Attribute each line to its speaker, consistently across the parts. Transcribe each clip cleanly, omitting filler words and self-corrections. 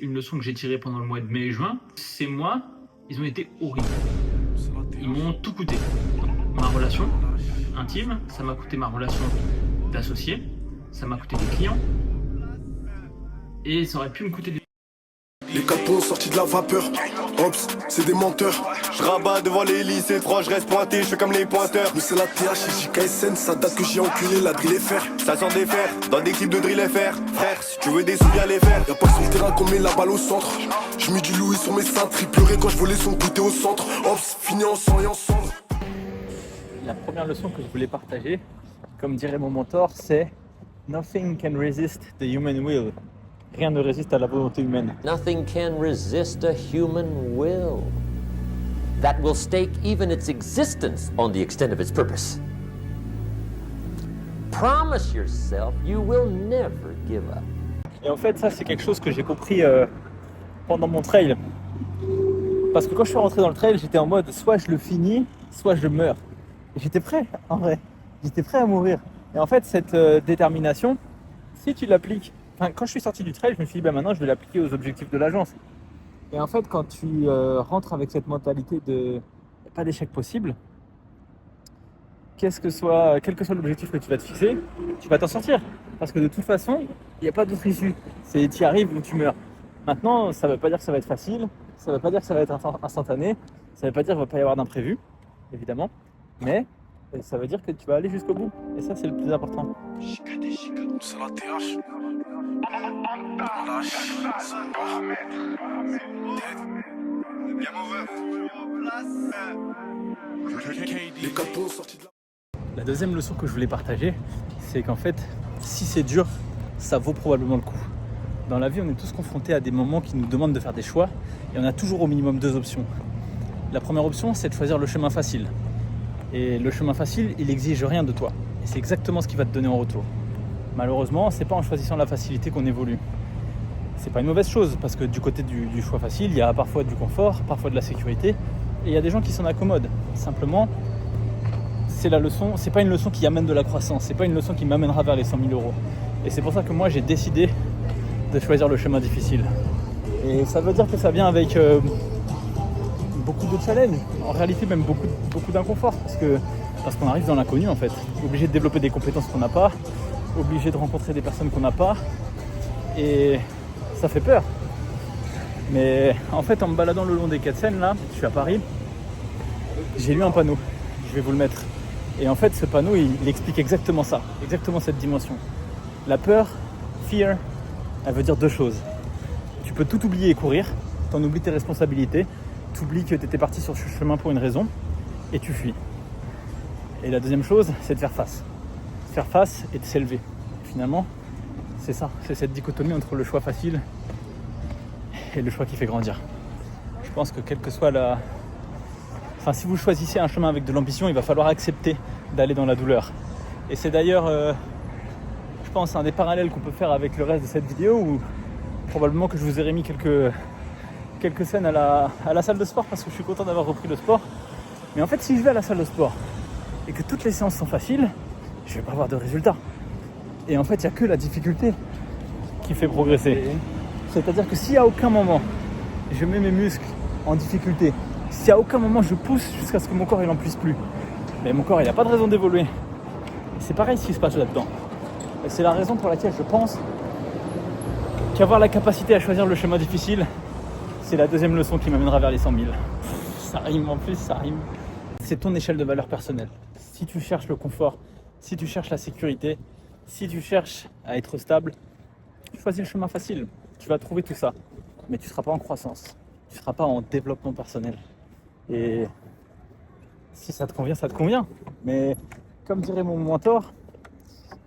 Speaker 1: Une leçon que j'ai tirée pendant le mois de mai et juin, ces mois, ils ont été horribles. Ils m'ont tout coûté. Ma relation intime, ça m'a coûté ma relation d'associé, ça m'a coûté des clients, et ça aurait pu me coûter des...
Speaker 2: Les capons sortis de la vapeur, Ops, c'est des menteurs.
Speaker 3: Je rabats devant les lycées, froid, je reste pointé, je fais comme les pointeurs.
Speaker 2: Nous c'est la TH et JKSN, ça date que j'ai enculé la drill FR.
Speaker 3: Ça sort des fers, dans des clips de drill FR. Frère, si tu veux des sous, viens les faire.
Speaker 2: Y'a pas sur le terrain qu'on met la balle au centre. Je mets du Louis sur mes cintres, il pleurait quand je volais son goûter au centre. Ops, fini en sang et en cendre.
Speaker 4: La première leçon que je voulais partager, comme dirait mon mentor, c'est Nothing can resist the human will. Rien ne résiste à la volonté humaine.
Speaker 5: Nothing can resist a human will that will stake even its existence on the extent of its purpose. Promise yourself you will never give up.
Speaker 4: Et en fait, ça, c'est quelque chose que j'ai compris pendant mon trail. Parce que quand je suis rentré dans le trail, j'étais en mode soit je le finis, soit je meurs. Et j'étais prêt, en vrai. J'étais prêt à mourir. Et en fait, cette détermination, si tu l'appliques... Enfin, quand je suis sorti du trail, je me suis dit, maintenant, je vais l'appliquer aux objectifs de l'agence. Et en fait, quand tu rentres avec cette mentalité de il n'y a pas d'échec possible, quel que soit l'objectif que tu vas te fixer, tu vas t'en sortir. Parce que de toute façon, il n'y a pas d'autre issue. C'est tu y arrives ou tu meurs. Maintenant, ça ne veut pas dire que ça va être facile, ça ne veut pas dire que ça va être instantané, ça ne veut pas dire qu'il ne va pas y avoir d'imprévu, évidemment, mais ça veut dire que tu vas aller jusqu'au bout. Et ça, c'est le plus important.
Speaker 2: C'est la TH. Les capons sortis de la...
Speaker 4: La deuxième leçon que je voulais partager, c'est qu'en fait, si c'est dur, ça vaut probablement le coup. Dans la vie, on est tous confrontés à des moments qui nous demandent de faire des choix et on a toujours au minimum deux options. La première option, c'est de choisir le chemin facile. Et le chemin facile, il n'exige rien de toi. Et c'est exactement ce qu'il va te donner en retour. Malheureusement, c'est pas en choisissant la facilité qu'on évolue. C'est pas une mauvaise chose, parce que du côté du choix facile, il y a parfois du confort, parfois de la sécurité, et il y a des gens qui s'en accommodent. Simplement, c'est pas une leçon qui amène de la croissance, c'est pas une leçon qui m'amènera vers les 100 000 euros. Et c'est pour ça que moi, j'ai décidé de choisir le chemin difficile. Et ça veut dire que ça vient avec beaucoup de challenges, en réalité même beaucoup d'inconfort, parce qu'on arrive dans l'inconnu en fait, obligé de développer des compétences qu'on n'a pas, obligé de rencontrer des personnes qu'on n'a pas, et ça fait peur. Mais en fait, en me baladant le long des quais de Seine, là, je suis à Paris, j'ai lu un panneau, je vais vous le mettre. Et en fait, ce panneau, il explique exactement ça, exactement cette dimension. La peur, fear, elle veut dire deux choses. Tu peux tout oublier et courir, t'en oublies tes responsabilités, t'oublies que t'étais parti sur ce chemin pour une raison, et tu fuis. Et la deuxième chose, c'est de faire face. Faire face et de s'élever. Finalement, c'est ça, c'est cette dichotomie entre le choix facile et le choix qui fait grandir. Je pense que quelle que soit la... Enfin, si vous choisissez un chemin avec de l'ambition, il va falloir accepter d'aller dans la douleur. Et c'est d'ailleurs, je pense, un des parallèles qu'on peut faire avec le reste de cette vidéo, où probablement que je vous ai remis quelques scènes à la salle de sport, parce que je suis content d'avoir repris le sport. Mais en fait, si je vais à la salle de sport et que toutes les séances sont faciles, je vais pas avoir de résultats. Et en fait, il n'y a que la difficulté qui fait progresser. C'est-à-dire que si à aucun moment je mets mes muscles en difficulté, si à aucun moment je pousse jusqu'à ce que mon corps il en puisse plus, mais mon corps il n'a pas de raison d'évoluer. Et c'est pareil ce qui se passe là-dedans. Et c'est la raison pour laquelle je pense qu'avoir la capacité à choisir le chemin difficile, c'est la deuxième leçon qui m'amènera vers les 100 000. Ça rime en plus, ça rime. C'est ton échelle de valeur personnelle. Si tu cherches le confort, si tu cherches la sécurité, si tu cherches à être stable, choisis le chemin facile. Tu vas trouver tout ça. Mais tu ne seras pas en croissance. Tu ne seras pas en développement personnel. Et si ça te convient, ça te convient. Mais comme dirait mon mentor,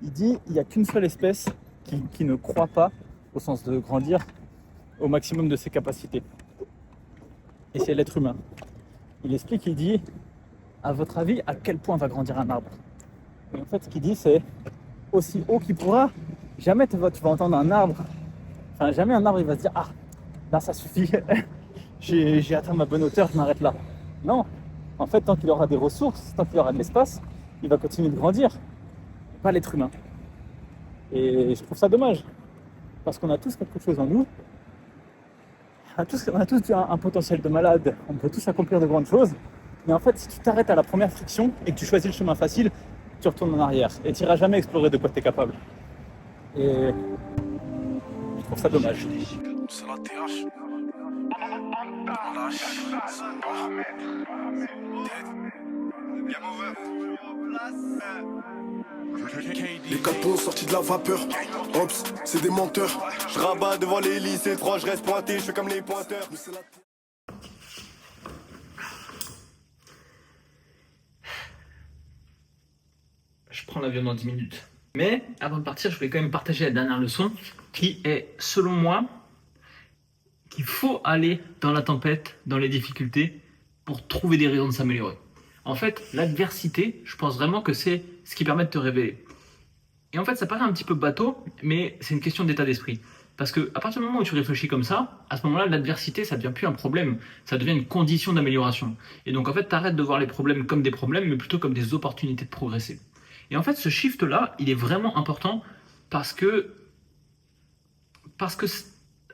Speaker 4: il dit il n'y a qu'une seule espèce qui ne croit pas, au sens de grandir, au maximum de ses capacités. Et c'est l'être humain. Il explique, il dit, à votre avis, à quel point va grandir un arbre? Et en fait, ce qu'il dit, c'est aussi haut qu'il pourra. Jamais tu vas entendre un arbre. Enfin, jamais un arbre il va se dire ah, là ça suffit, j'ai atteint ma bonne hauteur, je m'arrête là. Non. En fait, tant qu'il aura des ressources, tant qu'il aura de l'espace, il va continuer de grandir. Pas l'être humain. Et je trouve ça dommage. Parce qu'on a tous quelque chose en nous On a tous un potentiel de malade, on peut tous accomplir de grandes choses. Mais en fait, si tu t'arrêtes à la première friction et que tu choisis le chemin facile, tu retournes en arrière et tu n'iras jamais explorer de quoi tu es capable. Et je trouve ça dommage.
Speaker 2: C'est la TH. Les 4 ponts sortis de la vapeur. Ops, c'est des menteurs.
Speaker 3: Je rabats devant les lycées 3, je reste pointé, je fais comme les pointeurs.
Speaker 1: Je prends l'avion dans 10 minutes. Mais avant de partir, je voulais quand même partager la dernière leçon qui est, selon moi, qu'il faut aller dans la tempête, dans les difficultés, pour trouver des raisons de s'améliorer. En fait, l'adversité, je pense vraiment que c'est ce qui permet de te révéler. Et en fait, ça paraît un petit peu bateau, mais c'est une question d'état d'esprit. Parce que à partir du moment où tu réfléchis comme ça, à ce moment-là, l'adversité, ça devient plus un problème, ça devient une condition d'amélioration. Et donc en fait, tu arrêtes de voir les problèmes comme des problèmes, mais plutôt comme des opportunités de progresser. Et en fait, ce shift-là, il est vraiment important parce que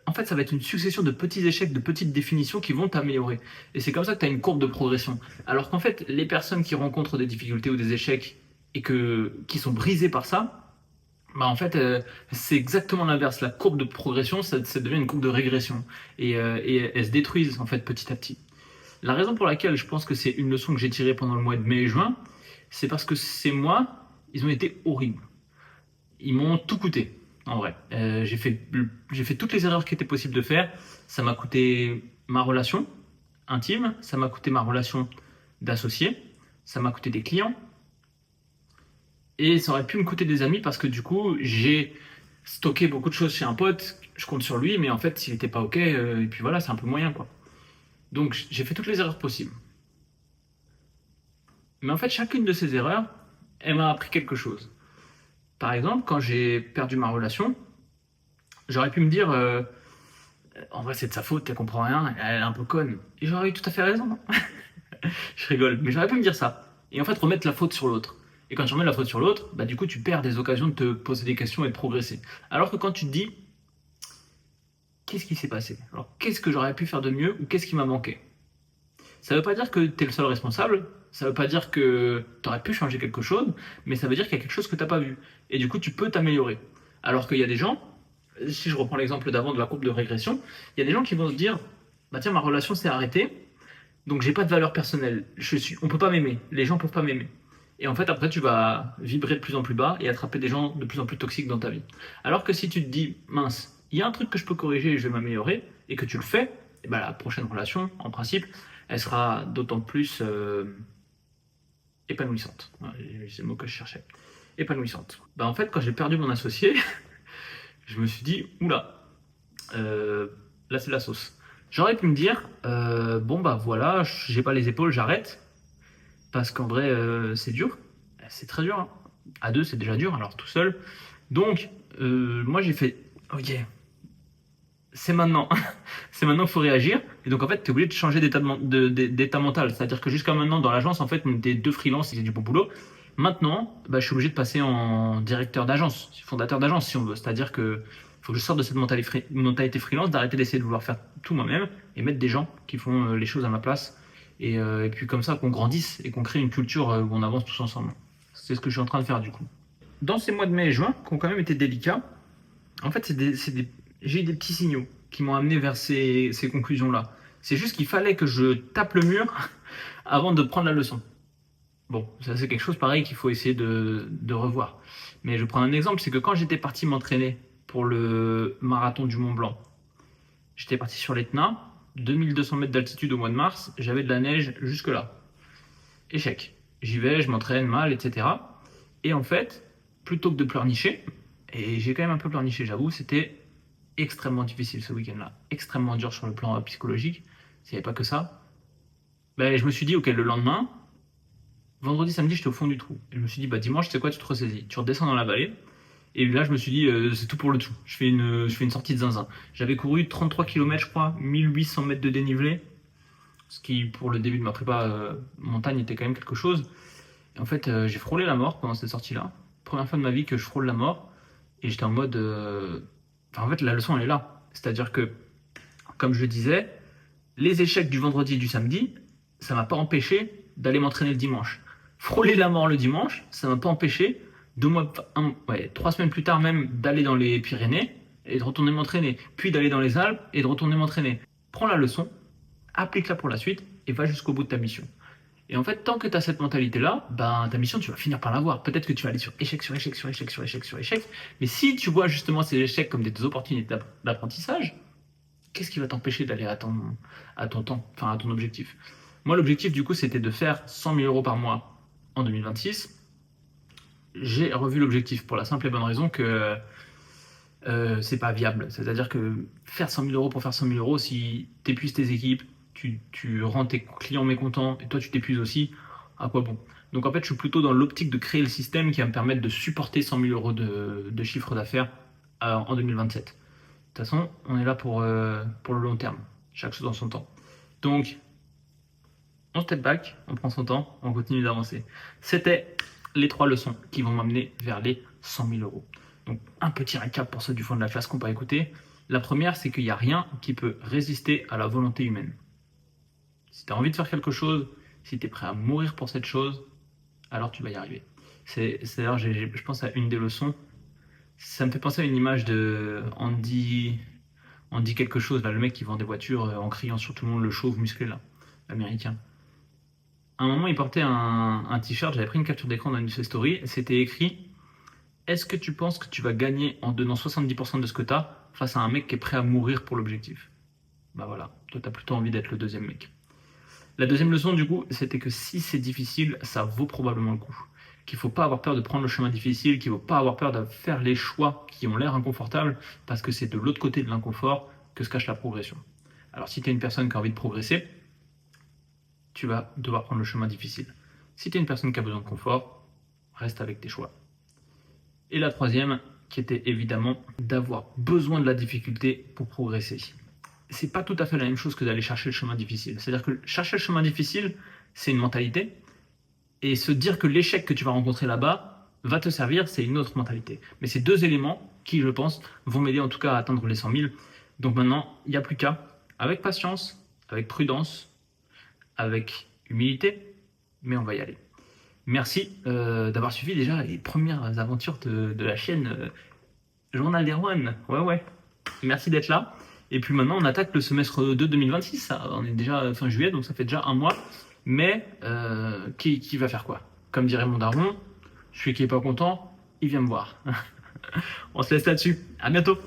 Speaker 1: en fait, ça va être une succession de petits échecs, de petites définitions qui vont t'améliorer. Et c'est comme ça que tu as une courbe de progression. Alors qu'en fait, les personnes qui rencontrent des difficultés ou des échecs et qui sont brisées par ça, bah en fait, c'est exactement l'inverse. La courbe de progression, ça devient une courbe de régression. Et elles se détruisent en fait petit à petit. La raison pour laquelle je pense que c'est une leçon que j'ai tirée pendant le mois de mai et juin, c'est parce que ces mois, ils ont été horribles. Ils m'ont tout coûté. En vrai, j'ai fait toutes les erreurs qui étaient possibles de faire. Ça m'a coûté ma relation intime, ça m'a coûté ma relation d'associé, ça m'a coûté des clients. Et ça aurait pu me coûter des amis parce que du coup, j'ai stocké beaucoup de choses chez un pote, je compte sur lui, mais en fait, s'il n'était pas OK, et puis voilà, c'est un peu moyen, quoi. Donc, j'ai fait toutes les erreurs possibles. Mais en fait, chacune de ces erreurs, elle m'a appris quelque chose. Par exemple, quand j'ai perdu ma relation, j'aurais pu me dire en vrai c'est de sa faute, elle comprend rien, elle est un peu conne. Et j'aurais eu tout à fait raison. Je rigole, mais j'aurais pu me dire ça. Et en fait remettre la faute sur l'autre. Et quand tu remets la faute sur l'autre, bah du coup tu perds des occasions de te poser des questions et de progresser. Alors que quand tu te dis qu'est-ce qui s'est passé? Alors qu'est-ce que j'aurais pu faire de mieux ou qu'est-ce qui m'a manqué? Ça veut pas dire que tu es le seul responsable, ça veut pas dire que tu aurais pu changer quelque chose, mais ça veut dire qu'il y a quelque chose que tu n'as pas vu. Et du coup, tu peux t'améliorer. Alors qu'il y a des gens, si je reprends l'exemple d'avant de la courbe de régression, il y a des gens qui vont se dire, bah tiens, ma relation s'est arrêtée, donc j'ai pas de valeur personnelle, on peut pas m'aimer, les gens peuvent pas m'aimer. Et en fait, après, tu vas vibrer de plus en plus bas et attraper des gens de plus en plus toxiques dans ta vie. Alors que si tu te dis, mince, il y a un truc que je peux corriger et je vais m'améliorer, et que tu le fais, et ben la prochaine relation, en principe, elle sera d'autant plus épanouissante. C'est le mot que je cherchais. Épanouissante. Bah en fait, quand j'ai perdu mon associé, je me suis dit, oula, là c'est de la sauce. J'aurais pu me dire, bon bah voilà, j'ai pas les épaules, j'arrête. Parce qu'en vrai, c'est dur. C'est très dur. Hein. À deux, c'est déjà dur, alors tout seul. Donc, moi j'ai fait, ok, c'est maintenant. C'est maintenant qu'il faut réagir. Et donc, en fait, tu es obligé de changer d'état mental. C'est-à-dire que jusqu'à maintenant, dans l'agence, en fait, on était deux freelances et c'est du bon boulot. Maintenant, bah, je suis obligé de passer en directeur d'agence, fondateur d'agence, si on veut. C'est-à-dire que faut que je sorte de cette mentalité freelance, d'arrêter d'essayer de vouloir faire tout moi-même et mettre des gens qui font les choses à ma place. Et puis, comme ça, qu'on grandisse et qu'on crée une culture où on avance tous ensemble. C'est ce que je suis en train de faire, du coup. Dans ces mois de mai et juin, qui ont quand même été délicats, en fait, j'ai eu des petits signaux qui m'ont amené vers ces conclusions-là. C'est juste qu'il fallait que je tape le mur avant de prendre la leçon. Bon, ça c'est quelque chose pareil qu'il faut essayer de revoir. Mais je prends un exemple, c'est que quand j'étais parti m'entraîner pour le marathon du Mont Blanc, j'étais parti sur l'Etna, 2200 mètres d'altitude au mois de mars, j'avais de la neige jusque là. Échec. J'y vais, je m'entraîne mal, etc. Et en fait, plutôt que de pleurnicher, et j'ai quand même un peu pleurniché, j'avoue, c'était extrêmement difficile ce week-end-là, extrêmement dur sur le plan psychologique, s'il n'y avait pas que ça. Ben, je me suis dit, ok, le lendemain, vendredi, samedi, j'étais au fond du trou. Et je me suis dit, bah dimanche, tu sais quoi, tu te ressaisis, tu redescends dans la vallée. Et là, je me suis dit, c'est tout pour le tout. Je fais une sortie de zinzin. J'avais couru 33 km, je crois, 1800 mètres de dénivelé, ce qui, pour le début de ma prépa montagne, était quand même quelque chose. Et en fait, j'ai frôlé la mort pendant cette sortie-là. Première fois de ma vie que je frôle la mort. Et j'étais en mode... en fait, la leçon, elle est là. C'est-à-dire que comme je le disais, les échecs du vendredi et du samedi, ça m'a pas empêché d'aller m'entraîner le dimanche. Frôler la mort le dimanche, ça m'a pas empêché 3 semaines plus tard même d'aller dans les Pyrénées et de retourner m'entraîner, puis d'aller dans les Alpes et de retourner m'entraîner. Prends la leçon, applique-la pour la suite et va jusqu'au bout de ta mission. Et en fait, tant que tu as cette mentalité-là, ta mission, tu vas finir par l'avoir. Peut-être que tu vas aller sur échec, sur échec, sur échec, sur échec, sur échec. Mais si tu vois justement ces échecs comme des opportunités d'apprentissage, qu'est-ce qui va t'empêcher d'aller à ton objectif? Moi, l'objectif, du coup, c'était de faire 100 000 euros par mois en 2026. J'ai revu l'objectif pour la simple et bonne raison que c'est pas viable. C'est-à-dire que faire 100 000 euros pour faire 100 000 euros, si tu épuises tes équipes, tu rends tes clients mécontents et toi tu t'épuises aussi, à quoi bon? Donc en fait, je suis plutôt dans l'optique de créer le système qui va me permettre de supporter 100 000 euros de chiffre d'affaires en 2027. De toute façon, on est là pour le long terme, chaque chose en son temps. Donc, on step back, on prend son temps, on continue d'avancer. C'était les 3 leçons qui vont m'amener vers les 100 000 euros. Donc, un petit récap pour ceux du fond de la classe qui n'ont pas écouté. La première, c'est qu'il n'y a rien qui peut résister à la volonté humaine. Si tu as envie de faire quelque chose, si tu es prêt à mourir pour cette chose, alors tu vas y arriver. C'est d'ailleurs, je pense à une des leçons. Ça me fait penser à une image de Andy quelque chose, là, le mec qui vend des voitures en criant sur tout le monde, le chauve musclé, là, l'américain. À un moment, il portait un t-shirt, j'avais pris une capture d'écran dans une de ses stories, c'était écrit « Est-ce que tu penses que tu vas gagner en donnant 70% de ce que tu as face à un mec qui est prêt à mourir pour l'objectif ?» Bah voilà, toi tu as plutôt envie d'être le deuxième mec. La deuxième leçon, du coup, c'était que si c'est difficile, ça vaut probablement le coup. Qu'il ne faut pas avoir peur de prendre le chemin difficile, qu'il ne faut pas avoir peur de faire les choix qui ont l'air inconfortables, parce que c'est de l'autre côté de l'inconfort que se cache la progression. Alors si tu es une personne qui a envie de progresser, tu vas devoir prendre le chemin difficile. Si tu es une personne qui a besoin de confort, reste avec tes choix. Et la troisième, qui était évidemment d'avoir besoin de la difficulté pour progresser. C'est pas tout à fait la même chose que d'aller chercher le chemin difficile. C'est-à-dire que chercher le chemin difficile, c'est une mentalité. Et se dire que l'échec que tu vas rencontrer là-bas va te servir, c'est une autre mentalité. Mais c'est 2 éléments qui, je pense, vont m'aider en tout cas à atteindre les 100 000. Donc maintenant, il n'y a plus qu'à, avec patience, avec prudence, avec humilité, mais on va y aller. Merci d'avoir suivi déjà les premières aventures de la chaîne Journal d'Erwan. Ouais. Merci d'être là. Et puis maintenant, on attaque le semestre 2 2026. Ça, on est déjà fin juillet, donc ça fait déjà un mois. Mais qui va faire quoi? Comme dirait mon daron, celui qui n'est pas content, il vient me voir. On se laisse là-dessus. À bientôt.